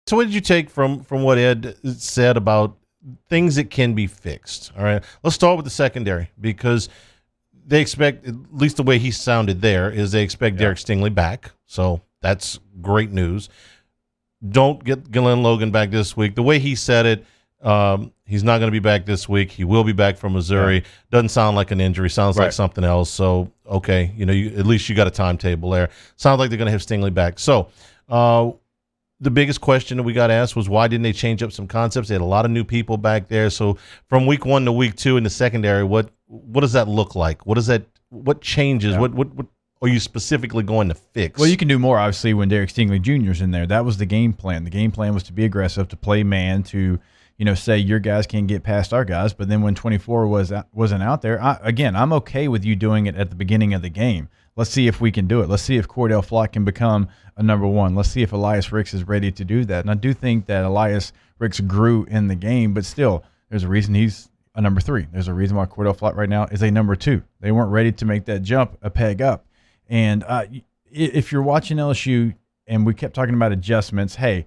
So what did you take from what Ed said about things that can be fixed? All right, let's start with the secondary, because they expect, at least the way he sounded there, is they expect Derek Stingley back. So that's great news. Don't get Glenn Logan back this week. The way he said it, he's not going to be back this week. He will be back from Missouri. Yeah. Doesn't sound like an injury. Sounds like something else. So, okay, at least you got a timetable there. Sounds like they're going to have Stingley back. So the biggest question that we got asked was, why didn't they change up some concepts? They had a lot of new people back there. So from week 1 to week 2 in the secondary, what does that look like? What changes? Yeah. What are you specifically going to fix? Well, you can do more, obviously, when Derek Stingley Jr. is in there. That was the game plan. The game plan was to be aggressive, to play man, to say your guys can't get past our guys. But then when 24 wasn't out there, I'm okay with you doing it at the beginning of the game. Let's see if we can do it. Let's see if Cordell Flock can become a number one. Let's see if Elias Ricks is ready to do that. And I do think that Elias Ricks grew in the game, but still, there's a reason he's a number 3. There's a reason why Cordell Flock right now is a number 2. They weren't ready to make that jump a peg up. And if you're watching LSU, and we kept talking about adjustments, hey,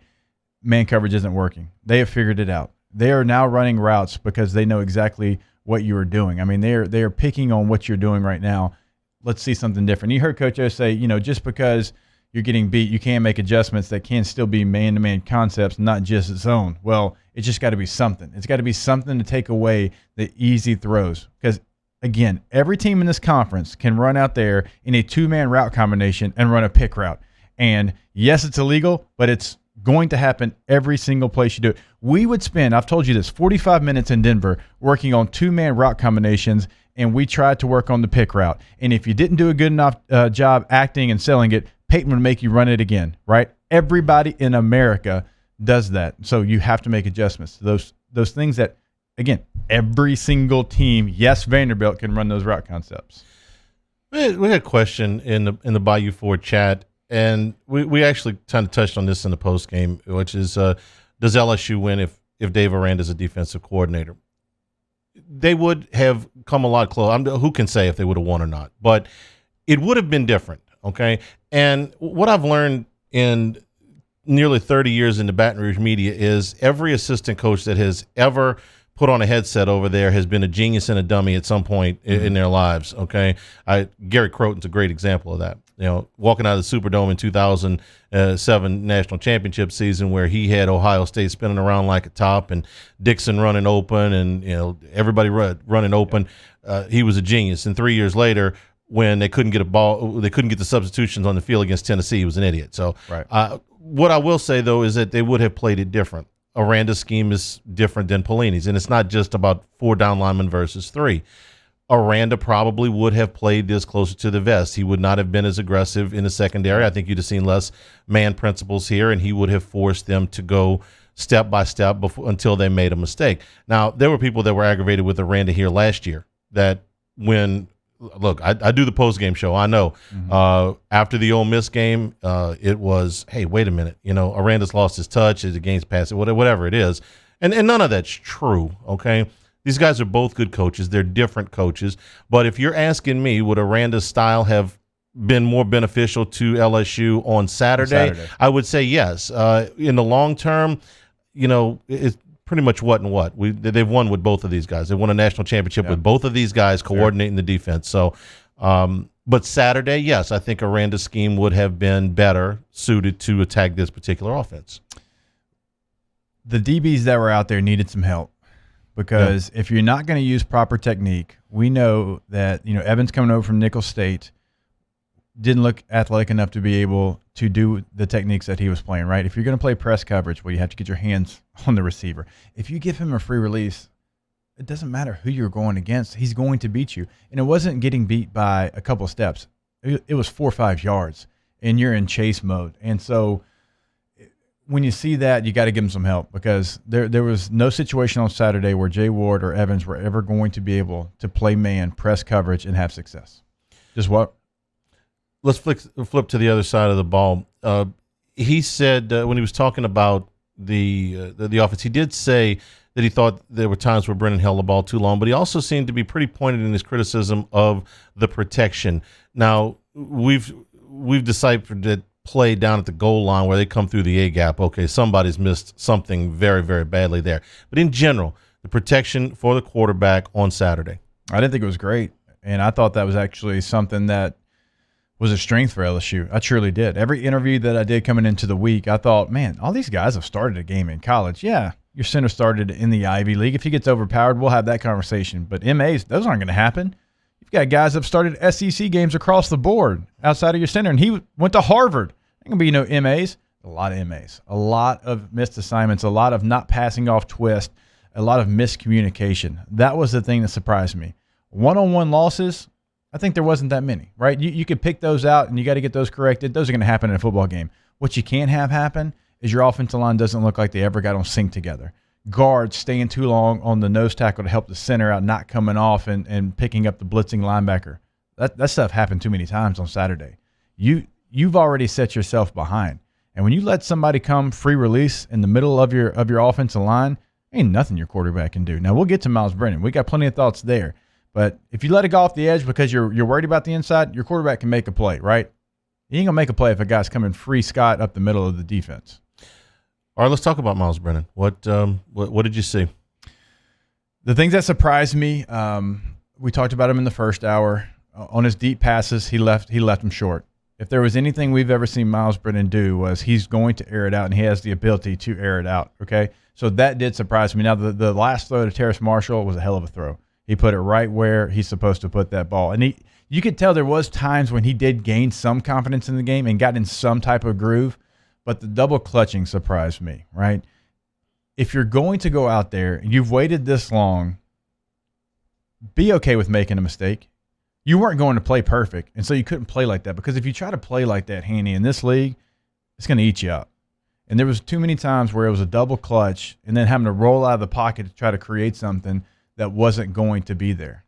man coverage isn't working. They have figured it out. They are now running routes because they know exactly what you are doing. I mean, they are picking on what you're doing right now. Let's see something different. You heard Coach O say, just because you're getting beat, you can make adjustments that can still be man-to-man concepts, not just zone. Well, it's just got to be something. It's got to be something to take away the easy throws. Because, again, every team in this conference can run out there in a 2-man route combination and run a pick route. And, yes, it's illegal, but it's going to happen every single place you do it. We would spend, I've told you this, 45 minutes in Denver working on 2-man route combinations, and we tried to work on the pick route. And if you didn't do a good enough job acting and selling it, Peyton would make you run it again, right? Everybody in America does that. So you have to make adjustments to those things that, again, every single team, yes, Vanderbilt can run those route concepts. We had a question in the Bayou Ford chat, and we actually kind of touched on this in the post game, which is, does LSU win if Dave Aranda's a defensive coordinator? They would have come a lot closer. Who can say if they would have won or not? But it would have been different, okay? And what I've learned in nearly 30 years in the Baton Rouge media is every assistant coach that has ever put on a headset over there has been a genius and a dummy at some point in their lives, okay? Gary Croton's a great example of that. Walking out of the Superdome in 2007 national championship season, where he had Ohio State spinning around like a top and Dixon running open and everybody running open. He was a genius. And 3 years later, when they couldn't get the substitutions on the field against Tennessee, he was an idiot. So what I will say, though, is that they would have played it different. Aranda's scheme is different than Pelini's, and it's not just about 4 down linemen versus 3. Aranda probably would have played this closer to the vest. He would not have been as aggressive in the secondary. I think you'd have seen less man principles here, and he would have forced them to go step by step until they made a mistake. Now, there were people that were aggravated with Aranda here last year that when – look, I do the post-game show. I know. After the Ole Miss game, it was, hey, wait a minute. Aranda's lost his touch, his game's passed, whatever it is. And none of that's true, okay? These guys are both good coaches. They're different coaches. But if you're asking me, would Aranda's style have been more beneficial to LSU on Saturday? I would say yes. In the long term, it's pretty much what and what. They've won with both of these guys. They won a national championship with both of these guys coordinating the defense. So, but Saturday, yes, I think Aranda's scheme would have been better suited to attack this particular offense. The DBs that were out there needed some help. Because if you're not going to use proper technique, we know that Evans coming over from Nicholls State didn't look athletic enough to be able to do the techniques that he was playing, right? If you're going to play press coverage, well, you have to get your hands on the receiver. If you give him a free release, it doesn't matter who you're going against. He's going to beat you. And it wasn't getting beat by a couple of steps. It was 4 or 5 yards, and you're in chase mode. And so when you see that, you got to give them some help, because there was no situation on Saturday where Jay Ward or Evans were ever going to be able to play man, press coverage, and have success. Just what? Let's flip to the other side of the ball. He said when he was talking about the offense, he did say that he thought there were times where Brennan held the ball too long, but he also seemed to be pretty pointed in his criticism of the protection. Now, we've deciphered that play down at the goal line where they come through the A gap. Okay, somebody's missed something very, very badly there. But in general, the protection for the quarterback on Saturday. I didn't think it was great, and I thought that was actually something that was a strength for LSU. I truly did. Every interview that I did coming into the week, I thought, man, all these guys have started a game in college. Yeah, your center started in the Ivy League. If he gets overpowered, we'll have that conversation. But MAs, those aren't going to happen. You've got guys that have started SEC games across the board outside of your center, and he went to Harvard. Ain't going to be no MAs. A lot of MAs. A lot of missed assignments, a lot of not passing off twist, a lot of miscommunication. That was the thing that surprised me. One-on-one losses, I think there wasn't that many, right? You could pick those out, and you got to get those corrected. Those are going to happen in a football game. What you can't have happen is your offensive line doesn't look like they ever got on sync together. Guards staying too long on the nose tackle to help the center out, not coming off and picking up the blitzing linebacker. That stuff happened too many times on Saturday. You've already set yourself behind. And when you let somebody come free release in the middle of your offensive line, ain't nothing your quarterback can do. Now, we'll get to Myles Brennan. We got plenty of thoughts there. But if you let it go off the edge because you're worried about the inside, your quarterback can make a play, right? He ain't going to make a play if a guy's coming free Scott up the middle of the defense. All right, let's talk about Myles Brennan. What did you see? The things that surprised me, we talked about him in the first hour. On his deep passes, he left them short. If there was anything we've ever seen Myles Brennan do was he's going to air it out, and he has the ability to air it out, okay? So that did surprise me. Now, the last throw to Terrace Marshall was a hell of a throw. He put it right where he's supposed to put that ball. And you could tell there was times when he did gain some confidence in the game and got in some type of groove, but the double clutching surprised me, right? If you're going to go out there and you've waited this long, be okay with making a mistake. You weren't going to play perfect, and so you couldn't play like that, because if you try to play like that, Haney, in this league, it's going to eat you up. And there was too many times where it was a double clutch and then having to roll out of the pocket to try to create something that wasn't going to be there.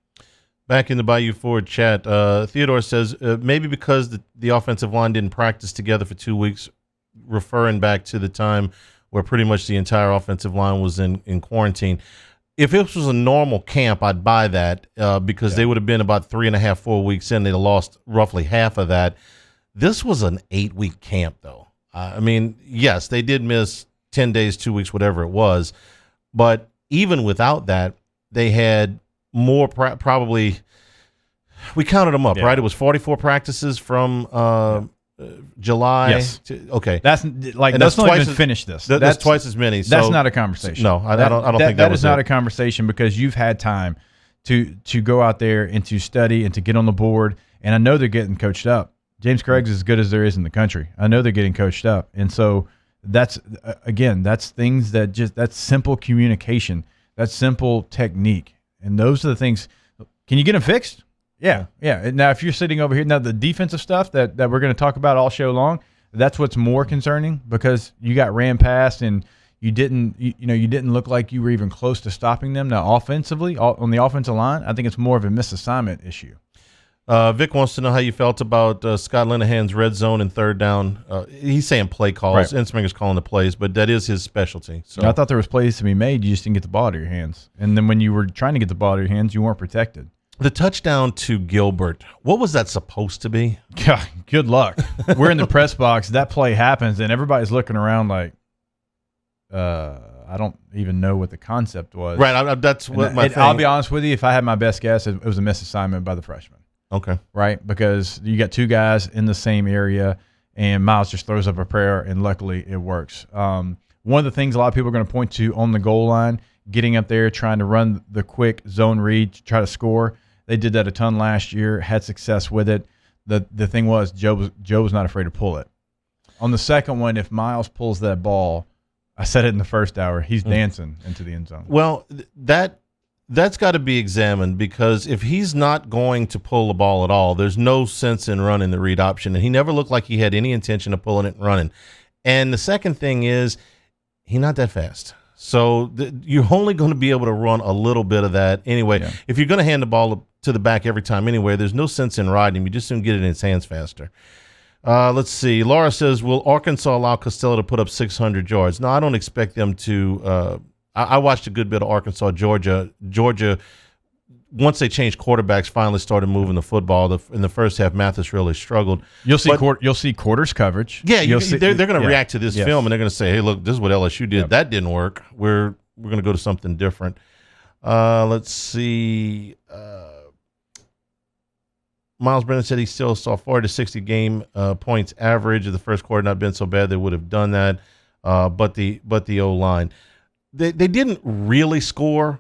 Back in the Bayou Ford chat, Theodore says maybe because the offensive line didn't practice together for 2 weeks, referring back to the time where pretty much the entire offensive line was in quarantine. If this was a normal camp, I'd buy that because they would have been about 3.5, 4 weeks in. They'd have lost roughly half of that. This was an 8-week camp, though. I mean, yes, they did miss 10 days, 2 weeks, whatever it was. But even without that, they had more probably – we counted them up, right? It was 44 practices from July. Yes. Okay. That's like, let's not even finish this. That's twice as many. So that's not a conversation. No, I don't think that is not a conversation, because you've had time to go out there and to study and to get on the board. And I know they're getting coached up. James Craig's as good as there is in the country. I know they're getting coached up. And so that's, again, that's things that that's simple communication. That's simple technique. And those are the things. Can you get them fixed? Yeah. Now, if you're sitting over here, now the defensive stuff that we're going to talk about all show long, that's what's more concerning, because you got ran past and you didn't look like you were even close to stopping them. Now, offensively, on the offensive line, I think it's more of a misassignment issue. Vic wants to know how you felt about Scott Linehan's red zone and third down. He's saying play calls. Right. Ensminger's calling the plays, but that is his specialty. So I thought there was plays to be made. You just didn't get the ball out of your hands. And then when you were trying to get the ball out of your hands, you weren't protected. The touchdown to Gilbert, what was that supposed to be? God, good luck. We're in the press box. That play happens, and everybody's looking around like, I don't even know what the concept was. Right, that's what my thing. I'll be honest with you. If I had my best guess, it was a misassignment by the freshman. Okay. Right, because you got two guys in the same area, and Myles just throws up a prayer, and luckily it works. One of the things a lot of people are going to point to on the goal line, getting up there, trying to run the quick zone read to try to score. They did that a ton last year, had success with it. The thing was, Joe was not afraid to pull it. On the second one, if Myles pulls that ball, I said it in the first hour, he's dancing into the end zone. Well, that's got to be examined, because if he's not going to pull the ball at all, there's no sense in running the read option. And he never looked like he had any intention of pulling it and running. And the second thing is, he's not that fast. So you're only going to be able to run a little bit of that anyway. Yeah. If you're going to hand the ball to the back every time anyway, there's no sense in riding him. You just don't get it in his hands faster. Let's see. Laura says, will Arkansas allow Costello to put up 600 yards? No, I don't expect them to. I watched a good bit of Arkansas, Georgia. Georgia once they changed quarterbacks, finally started moving the football. In the first half, Mathis really struggled. You'll see quarters coverage. Yeah, they're going to react to this film, and they're going to say, "Hey, look, this is what LSU did. Yep. That didn't work. We're going to go to something different." Let's see. Myles Brennan said he still saw 40 to 60 game points average. If the first quarter not been so bad, they would have done that. But the O-line, they didn't really score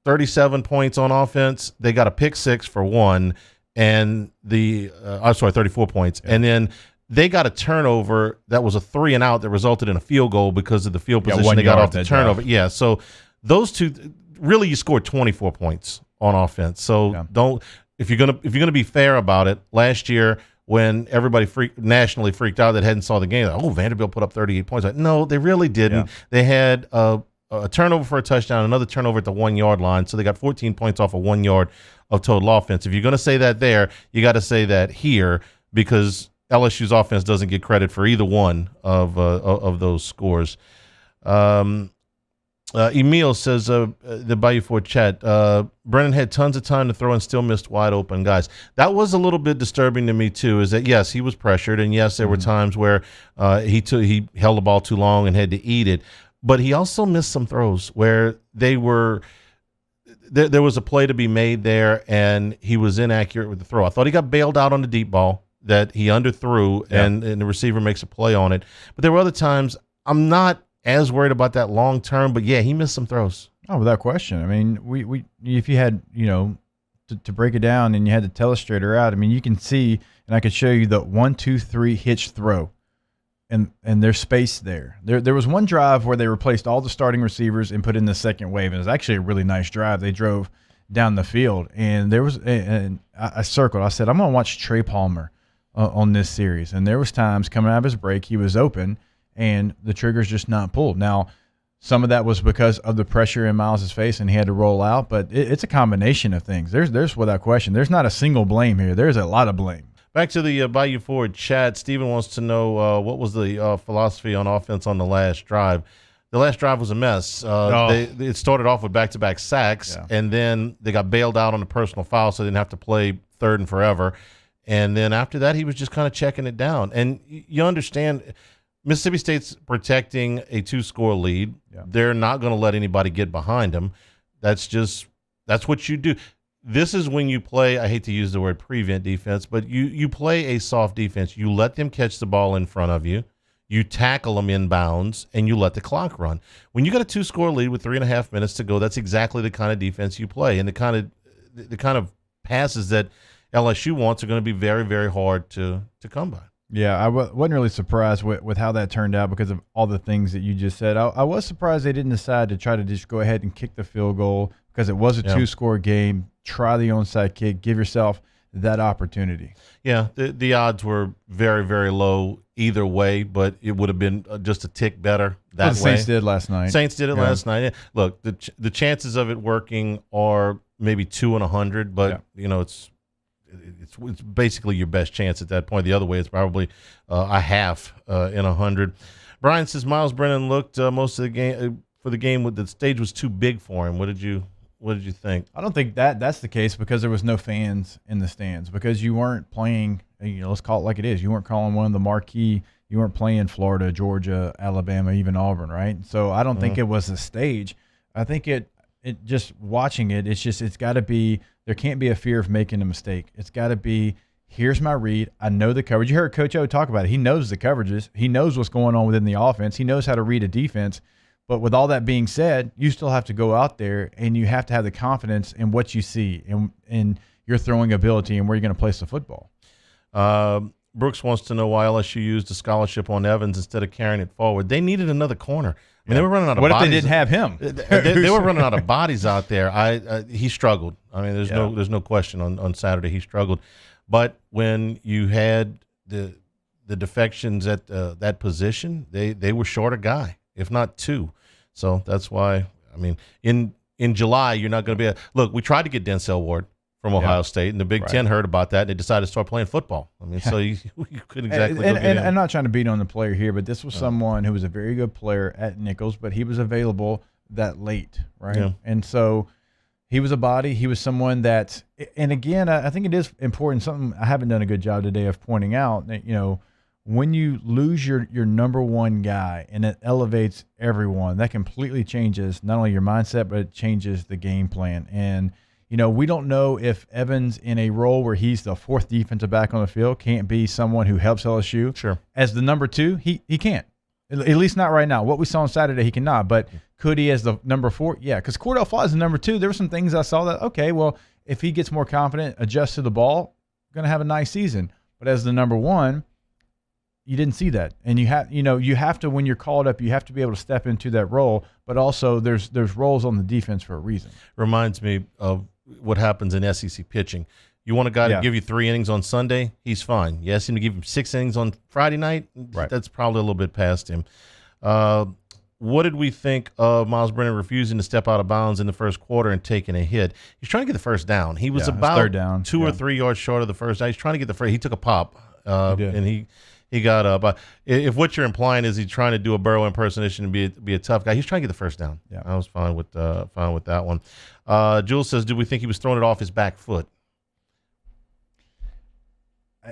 37 points on offense. They got a pick six for one, and 34 points, and then they got a turnover that was a 3-and-out that resulted in a field goal because of the field position they got off the turnover. Drive. Yeah, so those two really, you scored 24 points on offense. So don't. If you're gonna be fair about it, last year when everybody nationally freaked out that hadn't saw the game, Vanderbilt put up 38 points. No, they really didn't. Yeah. They had a turnover for a touchdown, another turnover at the 1 yard line, so they got 14 points off of 1 yard of total offense. If you're gonna say that there, you got to say that here because LSU's offense doesn't get credit for either one of those scores. Emil says, the Bayou Ford chat, Brennan had tons of time to throw and still missed wide open guys. That was a little bit disturbing to me, too, is that, yes, he was pressured, and, yes, there were times where he held the ball too long and had to eat it. But he also missed some throws where there was a play to be made there, and he was inaccurate with the throw. I thought he got bailed out on the deep ball that he underthrew, and the receiver makes a play on it. But there were other times I'm not as worried about that long term, but yeah, he missed some throws. Oh, without question. I mean, we if you had, to break it down and you had the telestrator out, I mean, you can see, and I could show you the 1, 2, 3 hitch throw, and there's space there. There was one drive where they replaced all the starting receivers and put in the second wave, and it was actually a really nice drive. They drove down the field, and there was, and I circled. I said, I'm going to watch Trey Palmer on this series, and there was times coming out of his break, he was open, and the trigger's just not pulled. Now, some of that was because of the pressure in Myles' face, and he had to roll out. But it's a combination of things. There's without question. There's not a single blame here. There's a lot of blame. Back to the Bayou Ford chat. Steven wants to know what was the philosophy on offense on the last drive. The last drive was a mess. It started off with back-to-back sacks, and then they got bailed out on a personal foul, so they didn't have to play third and forever. And then after that, he was just kind of checking it down. And you understand – Mississippi State's protecting a 2-score lead. Yeah. They're not going to let anybody get behind them. That's what you do. This is when you play, I hate to use the word prevent defense, but you play a soft defense. You let them catch the ball in front of you. You tackle them inbounds, and you let the clock run. When you got a 2-score lead with 3.5 minutes to go, that's exactly the kind of defense you play. And the kind of passes that LSU wants are going to be very, very hard to come by. Yeah, I wasn't really surprised with how that turned out because of all the things that you just said. I was surprised they didn't decide to try to just go ahead and kick the field goal because it was a 2-score game. Try the onside kick. Give yourself that opportunity. Yeah, the odds were very, very low either way, but it would have been just a tick better that way. The Saints did last night. Saints did it last night. Yeah. Look, the chances of it working are maybe 2 in 100, but it's basically your best chance at that point. The other way, it's probably a half in 100. Brian says Myles Brennan looked most of the game for the game. The stage was too big for him. What did you think? I don't think that's the case because there was no fans in the stands because you weren't playing. Let's call it like it is. You weren't calling one of the marquee. You weren't playing Florida, Georgia, Alabama, even Auburn, right? So I don't think it was the stage. I think it just watching it. It's got to be. There can't be a fear of making a mistake. It's got to be, here's my read. I know the coverage. You heard Coach O talk about it. He knows the coverages. He knows what's going on within the offense. He knows how to read a defense. But with all that being said, you still have to go out there and you have to have the confidence in what you see and your throwing ability and where you're going to place the football. Brooks wants to know why LSU used a scholarship on Evans instead of carrying it forward. They needed another corner. I mean, they were running out of bodies. What if they didn't have him? They were running out of bodies out there. He struggled. I mean, there's no question on Saturday he struggled. But when you had the defections at that position, they were short a guy, if not two. So that's why, I mean, in July, you're not going to be look, we tried to get Denzel Ward from Ohio State, and the Big Ten heard about that, and they decided to start playing football. I mean, so you couldn't exactly go get him. I'm not trying to beat on the player here, but this was someone who was a very good player at Nichols, but he was available that late, right? Yeah. And so He was a body. He was someone that, and again, I think it is important. Something I haven't done a good job today of pointing out that, when you lose your number one guy and it elevates everyone, that completely changes not only your mindset, but it changes the game plan. And, we don't know if Evans in a role where he's the fourth defensive back on the field can't be someone who helps LSU. Sure. As the number two, he can't. At least not right now. What we saw on Saturday, he cannot. But could he as the number four? Yeah, because Cordell Fly is the number two. There were some things I saw that, okay, well, if he gets more confident, adjusts to the ball, going to have a nice season. But as the number one, you didn't see that. And you have to, when you're called up, you have to be able to step into that role. But also there's roles on the defense for a reason. Reminds me of what happens in SEC pitching. You want a guy to give you 3 innings on Sunday, he's fine. You ask him to give him 6 innings on Friday night, right. That's probably a little bit past him. What did we think of Myles Brennan refusing to step out of bounds in the first quarter and taking a hit? He's trying to get the first down. He was about third down. 2 or 3 yards short of the first down. He's trying to get the first. He took a pop, and he got up. If what you're implying is he's trying to do a Burrow impersonation and be a tough guy, he's trying to get the first down. Yeah. I was fine with that one. Jules says, "Do we think he was throwing it off his back foot?"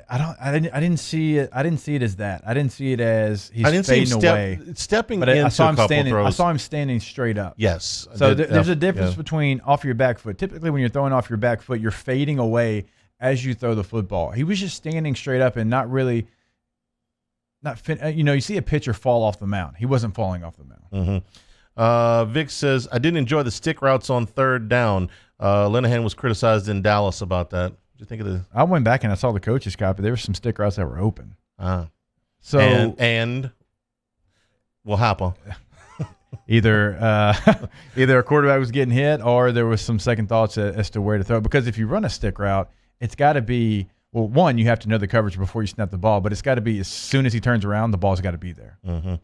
I didn't see it. I didn't see it as that. I didn't see it as he's fading away. Stepping into a couple throws. I saw him standing straight up. Yes. So there's a difference between off your back foot. Typically, when you're throwing off your back foot, you're fading away as you throw the football. He was just standing straight up and not really. You see a pitcher fall off the mound. He wasn't falling off the mound. Mm-hmm. Vic says, I didn't enjoy the stick routes on third down. Linehan was criticized in Dallas about that. What did you think of the? I went back and I saw the coach's copy. There were some stick routes that were open. So and what happened? Either a quarterback was getting hit or there was some second thoughts as to where to throw it. Because if you run a stick route, it's got to be. Well, one, you have to know the coverage before you snap the ball, but it's got to be as soon as he turns around, the ball's got to be there. Mm-hmm.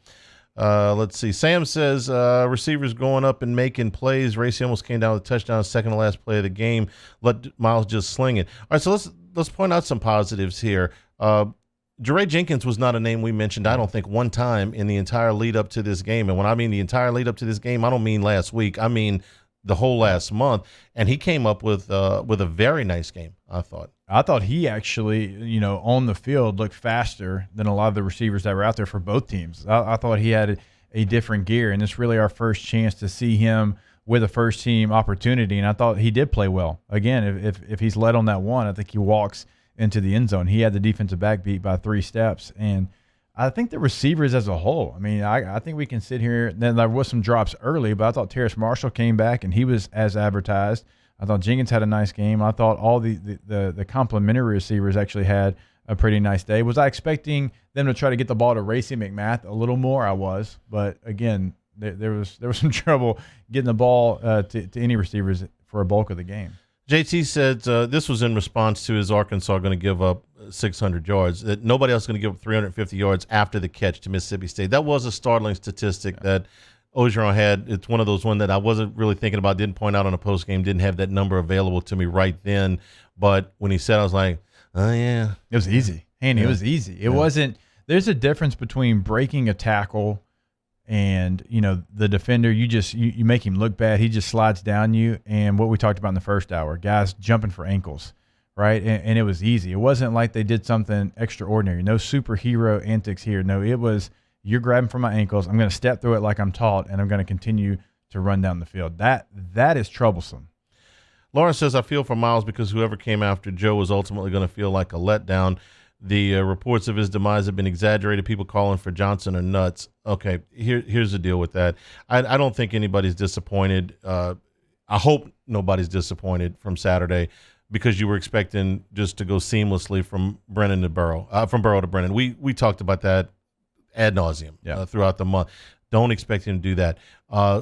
Let's see. Sam says receivers going up and making plays. Racy almost came down with a touchdown, second to last play of the game. Let Myles just sling it. All right, so let's point out some positives here. Jeray Jenkins was not a name we mentioned, I don't think, one time in the entire lead up to this game. And when I mean the entire lead up to this game, I don't mean last week. I mean the whole last month. And he came up with a very nice game, I thought. I thought he actually, on the field looked faster than a lot of the receivers that were out there for both teams. I thought he had a different gear, and it's really our first chance to see him with a first-team opportunity, and I thought he did play well. Again, if he's led on that one, I think he walks into the end zone. He had the defensive back beat by 3 steps, and I think the receivers as a whole, I think we can sit here. Then there was some drops early, but I thought Terrace Marshall came back, and he was as advertised. I thought Jenkins had a nice game. I thought all the complimentary receivers actually had a pretty nice day. Was I expecting them to try to get the ball to Racy McMath a little more? I was. But, again, there was some trouble getting the ball to any receivers for a bulk of the game. JT said this was in response to his Arkansas going to give up 600 yards, that nobody else is going to give up 350 yards after the catch to Mississippi State. That was a startling statistic that Ogeron had. It's one of those one that I wasn't really thinking about, didn't point out on a post game, didn't have that number available to me right then. But when he said, I was like, oh, yeah. It was easy. It was easy. It wasn't – there's a difference between breaking a tackle and, the defender, you make him look bad. He just slides down you. And what we talked about in the first hour, guys jumping for ankles, right? And it was easy. It wasn't like they did something extraordinary. No superhero antics here. No, it was – you're grabbing for my ankles. I'm going to step through it like I'm taught, and I'm going to continue to run down the field. That is troublesome. Lawrence says, I feel for Myles because whoever came after Joe was ultimately going to feel like a letdown. The reports of his demise have been exaggerated. People calling for Johnson are nuts. Okay, here's the deal with that. I don't think anybody's disappointed. I hope nobody's disappointed from Saturday because you were expecting just to go seamlessly from Brennan to Burrow, from Burrow to Brennan. We talked about that ad nauseum throughout the month. Don't expect him to do that.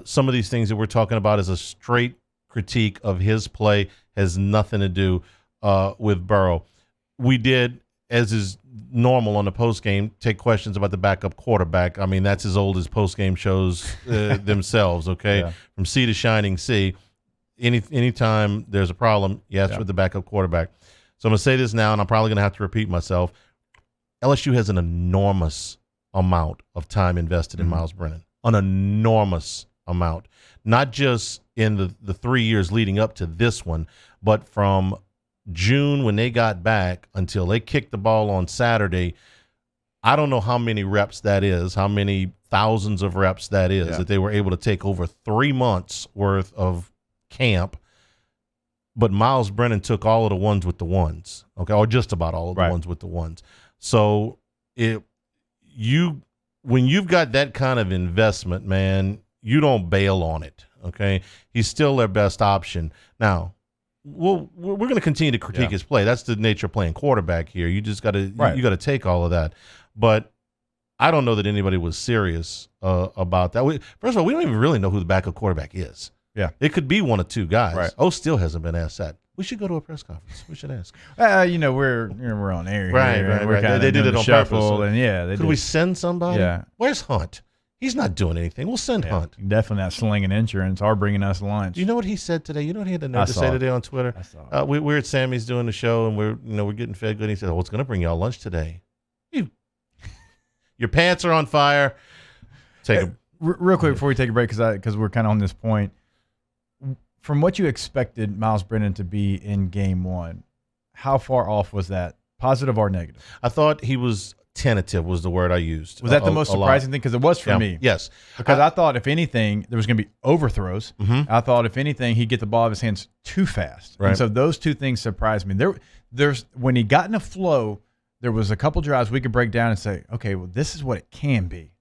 Some of these things that we're talking about as a straight critique of his play has nothing to do with Burrow. We did, as is normal on the postgame, take questions about the backup quarterback. That's as old as postgame shows themselves, okay? Yeah. From sea to shining sea, anytime there's a problem, you ask for the backup quarterback. So I'm going to say this now, and I'm probably going to have to repeat myself. LSU has an enormous amount of time invested in Myles Brennan, an enormous amount, not just in the 3 years leading up to this one, but from June when they got back until they kicked the ball on Saturday. I don't know how many reps that is, how many thousands of reps that is that they were able to take over 3 months worth of camp. But Myles Brennan took all of the ones with the ones, okay, or just about all of the ones with the ones. So when you've got that kind of investment, man, you don't bail on it, okay? He's still their best option. Now, we're going to continue to critique his play. That's the nature of playing quarterback here. You just got to you got to take all of that. But I don't know that anybody was serious about that. First of all, we don't even really know who the backup quarterback is. Yeah, it could be one of two guys. Right. Oh, still hasn't been asked that. We should go to a press conference. We should ask. We're on air. Right. They did it on purpose. And could we send somebody? Yeah. Where's Hunt? He's not doing anything. We'll send Hunt. Definitely not slinging insurance or bringing us lunch. Do you know what he said today? You know what he had the nerve to say today on Twitter? I saw it. We're at Sammy's doing the show, and we're getting fed good. And he said, "It's going to bring y'all lunch today." Your pants are on fire. Real quick before we take a break, because we're kind of on this point. From what you expected Myles Brennan to be in game one, how far off was that, positive or negative? I thought he was tentative was the word I used. Was that the most surprising thing? Because it was for me. Yes. Because I thought, if anything, there was going to be overthrows. Mm-hmm. I thought, if anything, he'd get the ball out of his hands too fast. Right. And so those two things surprised me. There's when he got in a flow, there was a couple drives we could break down and say, okay, well, this is what it can be.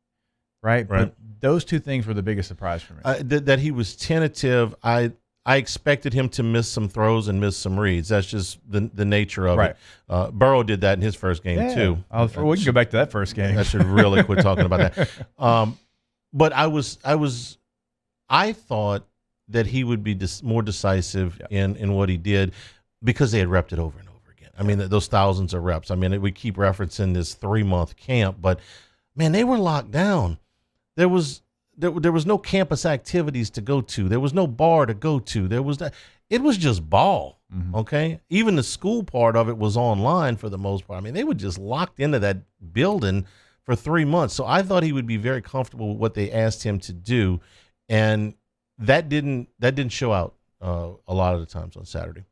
Right? But those two things were the biggest surprise for me. That he was tentative, I expected him to miss some throws and miss some reads. That's just the nature of it. Burrow did that in his first game too. We can go back to that first game. I should really quit talking about that. But I thought that he would be more decisive in what he did because they had repped it over and over again. I mean, those thousands of reps. I mean, we keep referencing this 3-month camp, but man, they were locked down. There was no campus activities to go to. There was no bar to go to. It was just ball, okay? Even the school part of it was online for the most part. I mean, they were just locked into that building for 3 months. So I thought he would be very comfortable with what they asked him to do, and that didn't show out a lot of the times on Saturday.